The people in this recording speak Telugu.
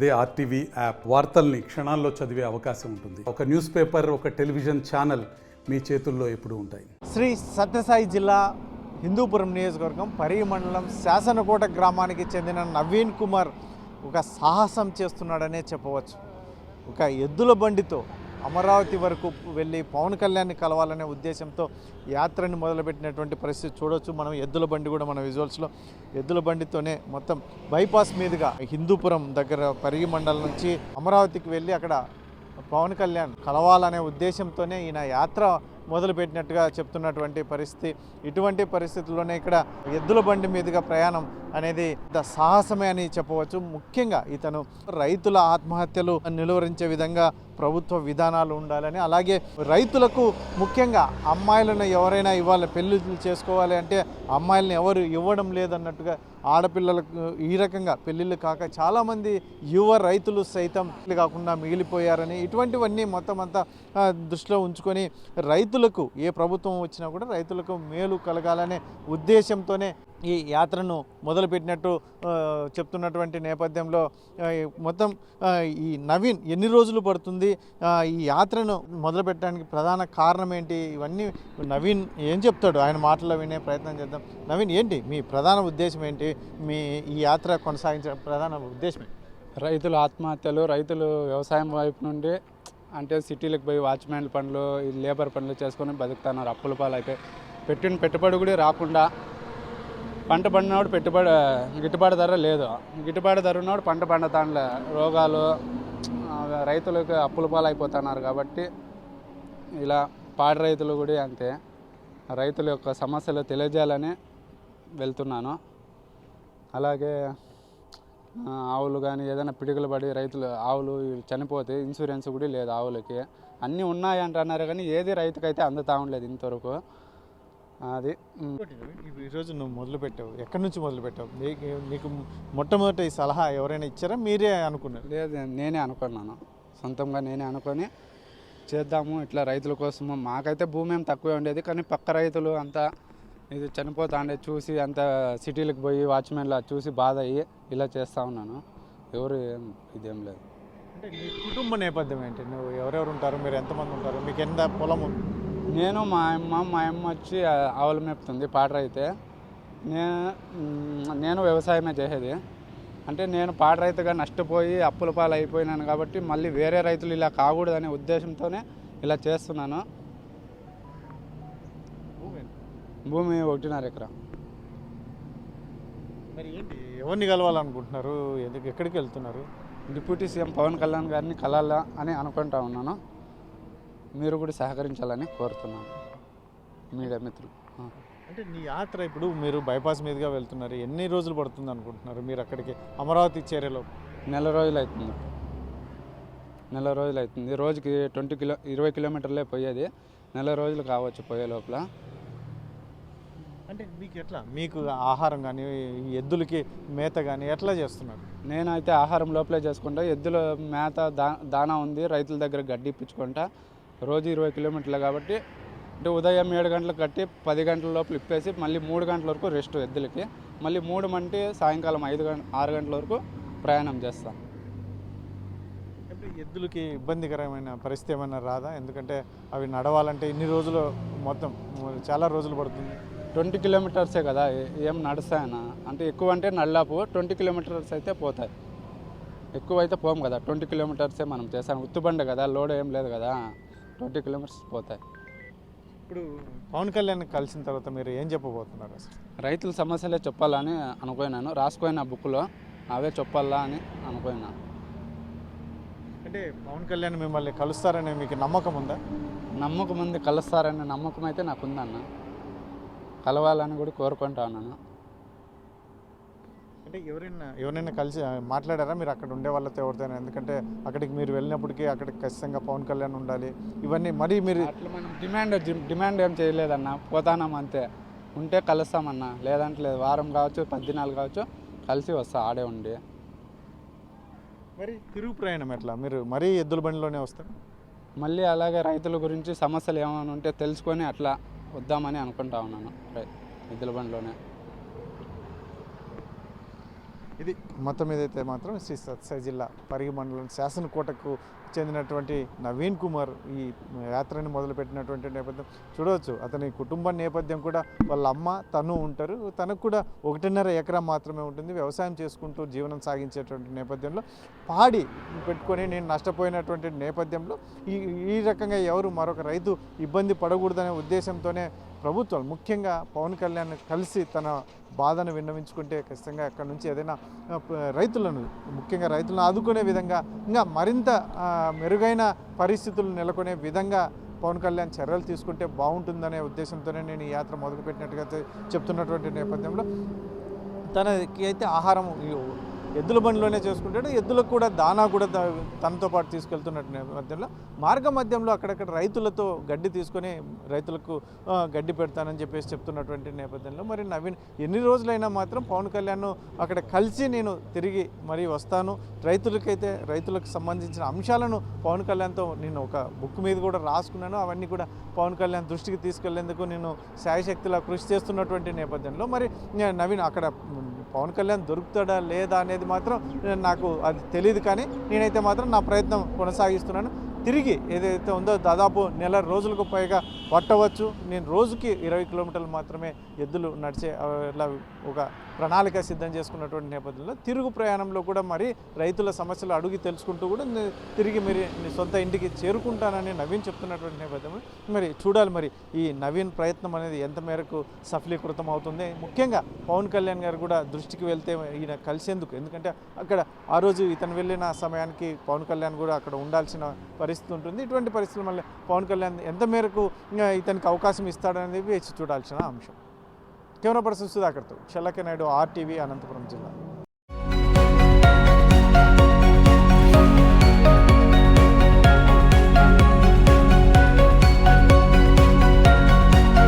అదే ఆర్టీవీ యాప్ వార్తల్ని క్షణాల్లో చదివే అవకాశం ఉంటుంది. ఒక న్యూస్ పేపర్, ఒక టెలివిజన్ ఛానల్ మీ చేతుల్లో ఎప్పుడూ ఉంటాయి. శ్రీ సత్యసాయి జిల్లా హిందూపురం నియోజకవర్గం పరిగి మండలం శాసనకోట గ్రామానికి చెందిన నవీన్ కుమార్ ఒక సాహసం చేస్తున్నాడనే చెప్పవచ్చు. ఒక ఎద్దుల బండితో అమరావతి వరకు వెళ్ళి పవన్ కళ్యాణ్ని కలవాలనే ఉద్దేశంతో యాత్రని మొదలుపెట్టినటువంటి పరిస్థితి చూడవచ్చు. మనం ఎద్దుల బండి కూడా మన విజువల్స్లో ఎద్దుల బండితోనే మొత్తం బైపాస్ మీదుగా హిందూపురం దగ్గర పరిగి మండలం నుంచి అమరావతికి వెళ్ళి అక్కడ పవన్ కళ్యాణ్ కలవాలనే ఉద్దేశంతోనే ఈయన యాత్ర మొదలుపెట్టినట్టుగా చెప్తున్నటువంటి పరిస్థితి. ఇటువంటి పరిస్థితుల్లోనే ఇక్కడ ఎద్దుల బండి మీదుగా ప్రయాణం అనేది సాహసమే అని చెప్పవచ్చు. ముఖ్యంగా ఇతను రైతుల ఆత్మహత్యలు నిలువరించే విధంగా ప్రభుత్వ విధానాలు ఉండాలని, అలాగే రైతులకు ముఖ్యంగా అమ్మాయిలను ఎవరైనా ఇవ్వాలి, పెళ్ళిళ్ళు చేసుకోవాలి అంటే అమ్మాయిలను ఎవరు ఇవ్వడం లేదన్నట్టుగా ఆడపిల్లలకు ఈ రకంగా పెళ్ళిళ్ళు కాక చాలామంది యువ రైతులు సైతం కాకుండా మిగిలిపోయారని, ఇటువంటివన్నీ మొత్తం అంతా దృష్టిలో ఉంచుకొని రైతులకు ఏ ప్రభుత్వం వచ్చినా కూడా రైతులకు మేలు కలగాలనే ఉద్దేశంతోనే ఈ యాత్రను మొదలుపెట్టినట్టు చెప్తున్నటువంటి నేపథ్యంలో మొత్తం ఈ నవీన్ ఎన్ని రోజులు పడుతుంది, ఈ యాత్రను మొదలుపెట్టడానికి ప్రధాన కారణం ఏంటి, ఇవన్నీ నవీన్ ఏం చెప్తాడు ఆయన మాటల్లో వినే ప్రయత్నం చేద్దాం. నవీన్, ఏంటి మీ ప్రధాన ఉద్దేశం ఏంటి, మీ ఈ యాత్ర కొనసాగించే ప్రధాన ఉద్దేశం? రైతుల ఆత్మహత్యలు, రైతులు వ్యవసాయం వైపు నుండి అంటే సిటీలకు పోయి వాచ్మ్యాన్ పనులు, లేబర్ పనులు చేసుకొని బతుకుతున్నారు. అప్పుల పాలైతే పెట్టిన పెట్టుబడి కూడా రాకుండా, పంట పండినోడు గిట్టుబాటు ధర లేదు, గిట్టుబాటు ధర ఉన్నవాడు పంట పండుతాండ్లే, రోగాలు, రైతులకు అప్పుల పాలైపోతున్నారు. కాబట్టి ఇలా పాడి రైతులు కూడా అంతే, రైతుల యొక్క సమస్యలు తెలియజేయాలని వెళ్తున్నాను. అలాగే ఆవులు కానీ ఏదైనా పిడుగులు పడి రైతులు ఆవులు చనిపోతే ఇన్సూరెన్స్ కూడా లేదు ఆవులకి. అన్నీ ఉన్నాయి అంటున్నారు కానీ ఏది రైతుకైతే అందుతా ఉండలేదు ఇంతవరకు. అది ఈరోజు నువ్వు మొదలుపెట్టావు, ఎక్కడి నుంచి మొదలుపెట్టావు? నీకు మొట్టమొదటి ఈ సలహా ఎవరైనా ఇచ్చారా, మీరే అనుకున్నారు? లేదు, నేనే అనుకున్నాను, సొంతంగా నేనే అనుకొని చేద్దాము ఇట్లా రైతుల కోసము. మాకైతే భూమి ఏం తక్కువే ఉండేది, కానీ పక్క రైతులు అంతా ఇది చనిపోతా ఉండేది చూసి అంత సిటీలకు పోయి వాచ్మెన్లా చూసి బాధ అయ్యి ఇలా చేస్తూ ఉన్నాను. ఎవరు ఇదేం లేదు. అంటే నీ కుటుంబ నేపథ్యం ఏంటి, నువ్వు ఎవరెవరు ఉంటారు, మీరు ఎంతమంది ఉంటారు, మీకు ఎంత పొలం ఉంది? నేను మా అమ్మ వచ్చి ఆవుల మేపుతుంది, పాడరైతే. నేను వ్యవసాయమే చేసేది. అంటే నేను పాడరైతుగా నష్టపోయి అప్పుల పాలు అయిపోయినాను కాబట్టి మళ్ళీ వేరే రైతులు ఇలా కాకూడదనే ఉద్దేశంతోనే ఇలా చేస్తున్నాను. భూమి 1.5 ఎకరా. మరి ఏంటి, ఎవరిని కలవాలనుకుంటున్నారు, ఎక్కడికి వెళ్తున్నారు? డిప్యూటీ సీఎం పవన్ కళ్యాణ్ గారిని కలాలా అని అనుకుంటా ఉన్నాను. మీరు కూడా సహకరించాలని కోరుతున్నాను మీడియా మిత్రులు. అంటే నీ యాత్ర ఇప్పుడు మీరు బైపాస్ మీదుగా వెళ్తున్నారు, ఎన్ని రోజులు పడుతుంది అనుకుంటున్నారు మీరు అక్కడికి అమరావతి చేరేలో? నెల రోజులు అవుతుంది. రోజుకి 20 కిలోమీటర్లే పోయేది, నెల రోజులు కావచ్చు పోయే లోపల. అంటే మీకు ఎట్లా, మీకు ఆహారం కానీ ఎద్దులకి మేత కానీ ఎట్లా చేస్తున్నారు? నేనైతే ఆహారం లోపలే చేసుకుంటా, ఎద్దుల మేత దానా ఉంది, రైతుల దగ్గర గడ్డి ఇప్పించుకుంటా. రోజు 20 కిలోమీటర్లు కాబట్టి అంటే ఉదయం 7 గంటలకు కట్టి 10 గంటల లోపల ఇప్పేసి మళ్ళీ 3 గంటల వరకు రెస్ట్ ఎద్దులకి, మళ్ళీ 3 మంటే సాయంకాలం 6 గంటల వరకు ప్రయాణం చేస్తాం. అంటే ఎద్దులకి ఇబ్బందికరమైన పరిస్థితి ఏమైనా రాదా? ఎందుకంటే అవి నడవాలంటే ఇన్ని రోజులు మొత్తం చాలా రోజులు పడుతుంది. 20 కిలోమీటర్సే కదా, ఏం నడుస్తాయన్నా అంటే ఎక్కువ అంటే నల్లాపు 20 కిలోమీటర్స్ అయితే పోతాయి, ఎక్కువ అయితే పోం కదా. 20 కిలోమీటర్సే మనం చేస్తాం, ఉత్తుబండ కదా, లోడ్ ఏం లేదు కదా, 20 కిలోమీటర్స్ పోతాయి. ఇప్పుడు పవన్ కళ్యాణ్ కలిసిన తర్వాత మీరు ఏం చెప్పబోతున్నారు? అసలు రైతుల సమస్యలే చెప్పాలని అనుకున్నాను, రాసుకున్న బుక్లో అవే చెప్పాలా అని అనుకున్నాను. అంటే పవన్ కళ్యాణ్ మిమ్మల్ని కలుస్తారని మీకు నమ్మకం ఉందా? నమ్మకం ఉంది, కలుస్తారనే నమ్మకం అయితే నాకు ఉందన్న, కలవాలని కూడా కోరుకుంటా ఉన్నాను. అంటే ఎవరైనా కలిసి మాట్లాడారా మీరు అక్కడ ఉండే వాళ్ళతో ఎవరితోనే? ఎందుకంటే అక్కడికి మీరు వెళ్ళినప్పటికీ అక్కడికి ఖచ్చితంగా పవన్ కళ్యాణ్ ఉండాలి, ఇవన్నీ మరి మీరు అట్లా మనం డిమాండ్ ఏం చేయలేదన్న, పోతానాం అంతే. ఉంటే కలుస్తామన్నా, లేదంటే లేదు. వారం కావచ్చు, 10 దినాలు కావచ్చు, కలిసి వస్తా ఆడే ఉండి. మరి తిరుగు ప్రయాణం ఎట్లా, మీరు మరీ ఎద్దుల బండిలోనే వస్తారు? మళ్ళీ అలాగే రైతుల గురించి సమస్యలు ఏమైనా ఉంటే తెలుసుకొని అట్లా వద్దామని అనుకుంటా ఉన్నాను, ఎద్దుల బండిలోనే. ఇది మొత్తం మీద అయితే మాత్రం శ్రీ సత్యసాయి జిల్లా పరిగి మండలం శాసనకోటకు చెందినటువంటి నవీన్ కుమార్ ఈ యాత్రని మొదలుపెట్టినటువంటి నేపథ్యం చూడవచ్చు. అతని కుటుంబ నేపథ్యం కూడా వాళ్ళ అమ్మ తను ఉంటారు. తనకు కూడా 1.5 ఎకరా మాత్రమే ఉంటుంది. వ్యవసాయం చేసుకుంటూ జీవనం సాగించేటువంటి నేపథ్యంలో పాడి పెట్టుకొని నేను నష్టపోయినటువంటి నేపథ్యంలో ఈ రకంగా ఎవరు మరొక రైతు ఇబ్బంది పడకూడదనే ఉద్దేశంతోనే ప్రభుత్వం ముఖ్యంగా పవన్ కళ్యాణ్ కలిసి తన బాధను విన్నవించుకుంటే ఖచ్చితంగా అక్కడ నుంచి ఏదైనా రైతులను ముఖ్యంగా రైతులను ఆదుకునే విధంగా ఇంకా మరింత మెరుగైన పరిస్థితులు నెలకొనే విధంగా పవన్ కళ్యాణ్ చర్యలు తీసుకుంటే బాగుంటుందనే ఉద్దేశంతోనే నేను ఈ యాత్ర మొదలుపెట్టినట్టుగా చెప్తున్నటువంటి నేపథ్యంలో తనకి అయితే ఆహారం ఎద్దుల బండిలోనే చేసుకుంటాడు. ఎద్దులకు కూడా దానా కూడా తనతో పాటు తీసుకెళ్తున్నట్టు నేపథ్యంలో మార్గ మధ్యంలో అక్కడక్కడ రైతులతో గడ్డి తీసుకొని రైతులకు గడ్డి పెడతానని చెప్పేసి చెప్తున్నటువంటి నేపథ్యంలో మరి నవీన్ ఎన్ని రోజులైనా మాత్రం పవన్ కళ్యాణ్ అక్కడ కలిసి నేను తిరిగి మరి వస్తాను, రైతులకు సంబంధించిన అంశాలను పవన్ కళ్యాణ్తో నేను ఒక బుక్ మీద కూడా రాసుకున్నాను, అవన్నీ కూడా పవన్ కళ్యాణ్ దృష్టికి తీసుకెళ్లేందుకు నేను శాయశక్తిలా కృషి చేస్తున్నటువంటి నేపథ్యంలో మరి నవీన్ అక్కడ పవన్ కళ్యాణ్ దొరుకుతాడా లేదా అనేది మాత్రం నాకు అది తెలియదు. కానీ నేనైతే మాత్రం నా ప్రయత్నం కొనసాగిస్తున్నాను. తిరిగి ఏదైతే ఉందో దాదాపు నెల రోజులకు పైగా పట్టవచ్చు. నేను రోజుకి 20 కిలోమీటర్లు మాత్రమే ఎద్దులు నడిచే ఒక ప్రణాళిక సిద్ధం చేసుకున్నటువంటి నేపథ్యంలో తిరుగు ప్రయాణంలో కూడా మరి రైతుల సమస్యలు అడిగి తెలుసుకుంటూ కూడా తిరిగి మరి సొంత ఇంటికి చేరుకుంటానని నవీన్ చెప్తున్నటువంటి నేపథ్యంలో మరి చూడాలి మరి ఈ నవీన్ ప్రయత్నం అనేది ఎంత మేరకు సఫలీకృతం అవుతుంది. ముఖ్యంగా పవన్ కళ్యాణ్ గారు కూడా దృష్టికి వెళ్తే ఈయన కలిసేందుకు, ఎందుకంటే అక్కడ ఆ రోజు ఇతను వెళ్ళిన సమయానికి పవన్ కళ్యాణ్ కూడా అక్కడ ఉండాల్సిన పరిస్థితి ఉంటుంది. ఇటువంటి పరిస్థితులు మళ్ళీ పవన్ కళ్యాణ్ ఎంత మేరకు ఇతనికి అవకాశం ఇస్తాడనేది వేచి చూడాల్సిన అంశం. కెమెరా పర్సన్ సుధాకర్తో షల్లకే నాయుడు, RTV, అనంతపురం జిల్లా.